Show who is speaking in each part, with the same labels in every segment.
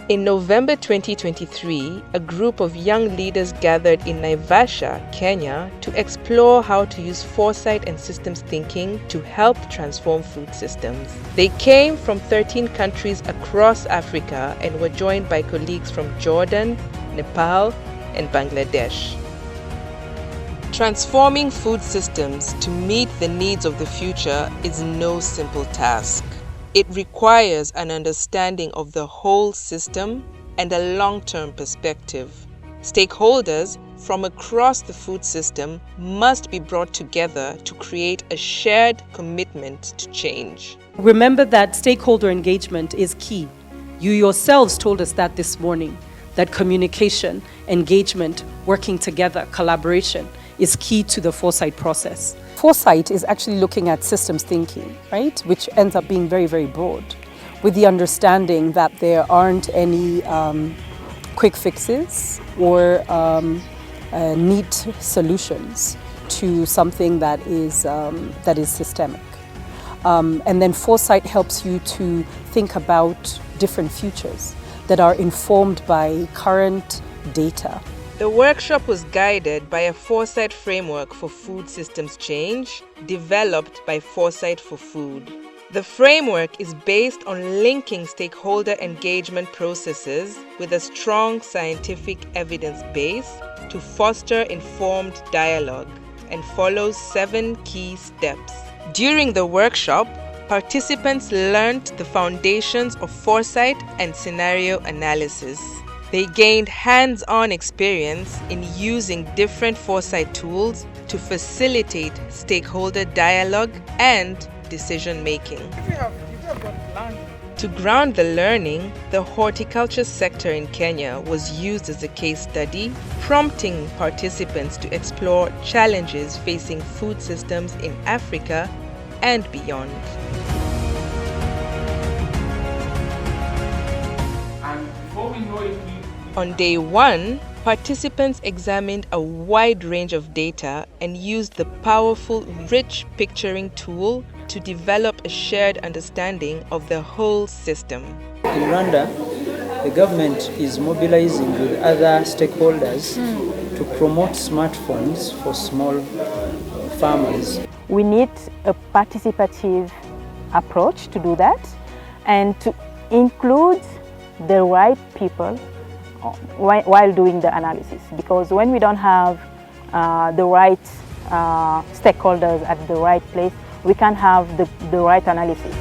Speaker 1: In November 2023, a group of young leaders gathered in Naivasha, Kenya, to explore how to use foresight and systems thinking to help transform food systems. They came from 13 countries across Africa and were joined by colleagues from Jordan, Nepal, and Bangladesh. Transforming food systems to meet the needs of the future is no simple task. It requires an understanding of the whole system and a long-term perspective. Stakeholders from across the food system must be brought together to create a shared commitment to change.
Speaker 2: Remember that stakeholder engagement is key. You yourselves told us that this morning, that communication, engagement, working together, collaboration is key to the Foresight process. Foresight is actually looking at systems thinking, right? Which ends up being very, very broad, with the understanding that there aren't any quick fixes or neat solutions to something that is systemic. And then Foresight helps you to think about different futures that are informed by current data.
Speaker 1: The workshop was guided by a Foresight framework for food systems change developed by Foresight4Food. The framework is based on linking stakeholder engagement processes with a strong scientific evidence base to foster informed dialogue and follows 7 key steps. During the workshop, participants learned the foundations of foresight and scenario analysis. They gained hands-on experience in using different foresight tools to facilitate stakeholder dialogue and decision-making. To ground the learning, the horticulture sector in Kenya was used as a case study, prompting participants to explore challenges facing food systems in Africa and beyond. On day 1, participants examined a wide range of data and used the powerful, rich picturing tool to develop a shared understanding of the whole system.
Speaker 3: In Rwanda, the government is mobilizing with other stakeholders to promote smartphones for small farmers.
Speaker 4: We need a participative approach to do that and to include the right people while doing the analysis, because when we don't have the right stakeholders at the right place, we can't have the right analysis.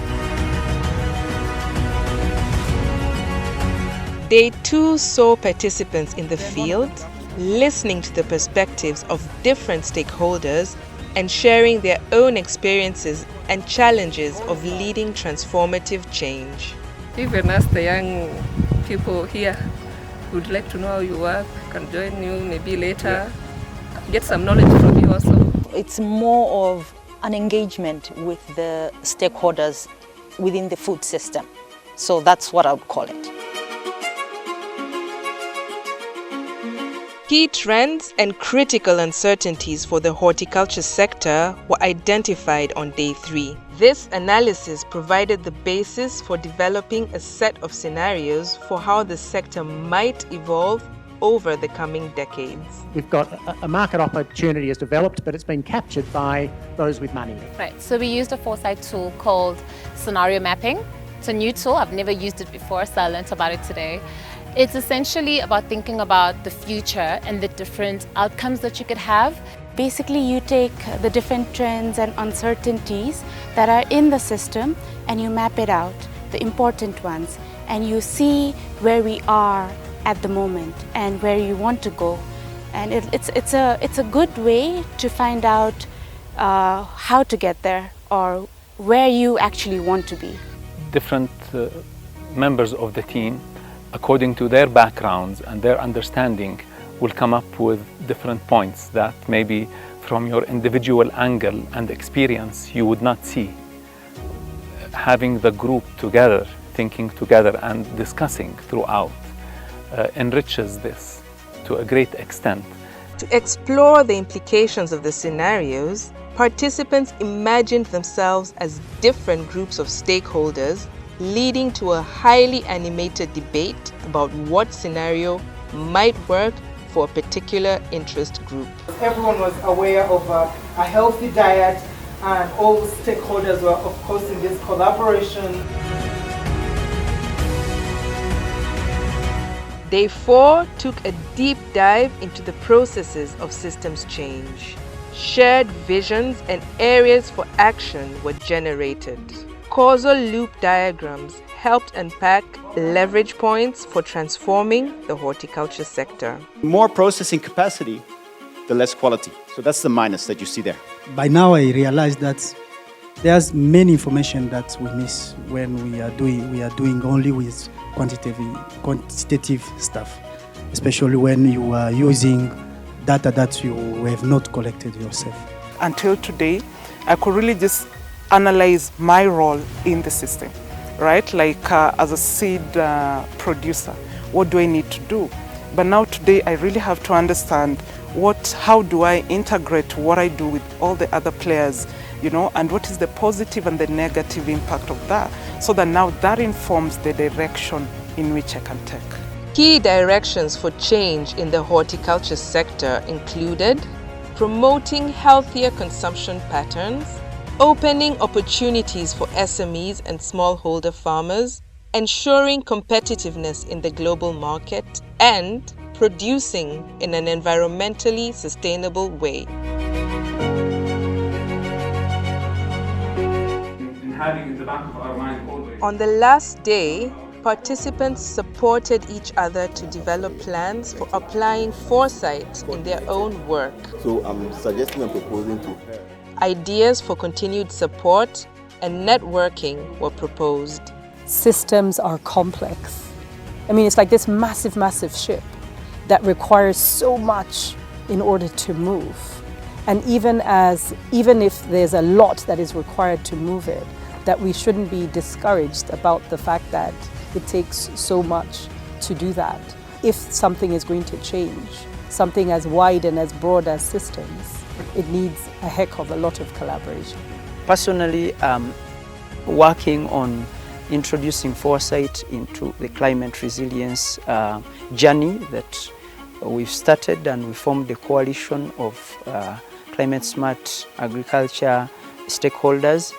Speaker 1: Day 2 saw participants in the field listening to the perspectives of different stakeholders and sharing their own experiences and challenges of leading transformative change.
Speaker 5: Even as the young people here would like to know how you work, can join you maybe later, get some knowledge from you also.
Speaker 6: It's more of an engagement with the stakeholders within the food system. So that's what I would call it.
Speaker 1: Key trends and critical uncertainties for the horticulture sector were identified on day 3. This analysis provided the basis for developing a set of scenarios for how the sector might evolve over the coming decades.
Speaker 7: We've got a market opportunity has developed, but it's been captured by those with money.
Speaker 8: Right, so we used a Foresight tool called scenario mapping. It's a new tool, I've never used it before, so I learned about it today. It's essentially about thinking about the future and the different outcomes that you could have.
Speaker 9: Basically, you take the different trends and uncertainties that are in the system and you map it out, the important ones, and you see where we are at the moment and where you want to go. And it's a good way to find out how to get there or where you actually want to be.
Speaker 10: Different members of the team, according to their backgrounds and their understanding, will come up with different points that maybe from your individual angle and experience you would not see. Having the group together, thinking together and discussing throughout enriches this to a great extent.
Speaker 1: To explore the implications of the scenarios, participants imagined themselves as different groups of stakeholders leading to a highly animated debate about what scenario might work for a particular interest group.
Speaker 11: Everyone was aware of a healthy diet, and all stakeholders were, of course, in this collaboration.
Speaker 1: Day 4 took a deep dive into the processes of systems change. Shared visions and areas for action were generated. Causal loop diagrams helped unpack leverage points for transforming the horticulture sector.
Speaker 12: More processing capacity, the less quality. So that's the minus that you see there.
Speaker 13: By now I realize that there's many information that we miss when we are doing only with quantitative stuff, especially when you are using data that you have not collected yourself.
Speaker 11: Until today, I could really just analyze my role in the system, right? Like as a seed producer, what do I need to do? But now today, I really have to understand how do I integrate what I do with all the other players, and what is the positive and the negative impact of that, so that now that informs the direction in which I can take.
Speaker 1: Key directions for change in the horticulture sector included promoting healthier consumption patterns, opening opportunities for SMEs and smallholder farmers, ensuring competitiveness in the global market, and producing in an environmentally sustainable way. On the last day, participants supported each other to develop plans for applying foresight in their own work.
Speaker 14: So I'm suggesting and proposing to her.
Speaker 1: Ideas for continued support and networking were proposed.
Speaker 2: Systems are complex. I mean, it's like this massive, massive ship that requires so much in order to move. And even if there's a lot that is required to move it, that we shouldn't be discouraged about the fact that it takes so much to do that. If something is going to change, something as wide and as broad as systems, it needs a heck of a lot of collaboration.
Speaker 3: Personally, working on introducing foresight into the climate resilience journey that we've started, and we formed a coalition of climate smart agriculture stakeholders.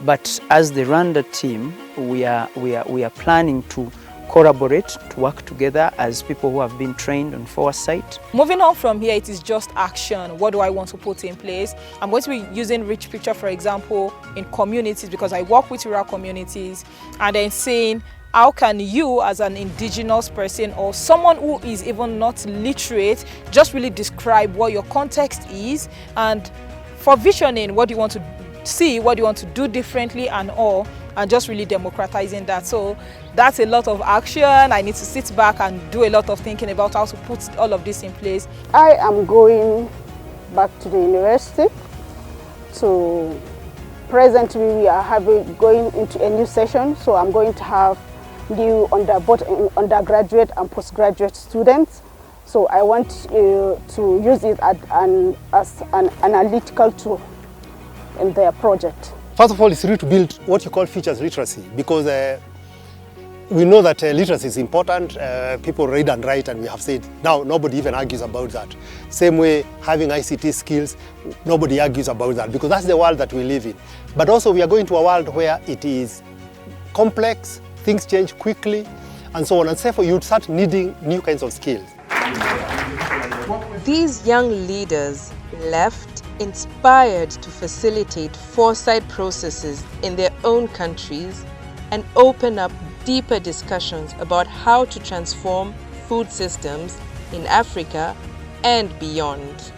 Speaker 3: But as the Rwanda team, we are planning to collaborate, to work together as people who have been trained on foresight.
Speaker 15: Moving on from here, it is just action. What do I want to put in place? I'm going to be using Rich Picture, for example, in communities, because I work with rural communities, and then saying, how can you as an indigenous person or someone who is even not literate just really describe what your context is, and for visioning, what do you want to see, what do you want to do differently and all, and just really democratizing that. So that's a lot of action. I need to sit back and do a lot of thinking about how to put all of this in place.
Speaker 16: I am going back to the university. So presently we are going into a new session, so I'm going to have new both undergraduate and postgraduate students. So I want to use it as an analytical tool in their project.
Speaker 17: First of all, it's really to build what you call futures literacy, because we know that literacy is important. People read and write, and we have said, now nobody even argues about that. Same way, having ICT skills, nobody argues about that, because that's the world that we live in. But also we are going to a world where it is complex, things change quickly, and so on, and therefore you'd start needing new kinds of skills.
Speaker 1: These young leaders left inspired to facilitate foresight processes in their own countries and open up deeper discussions about how to transform food systems in Africa and beyond.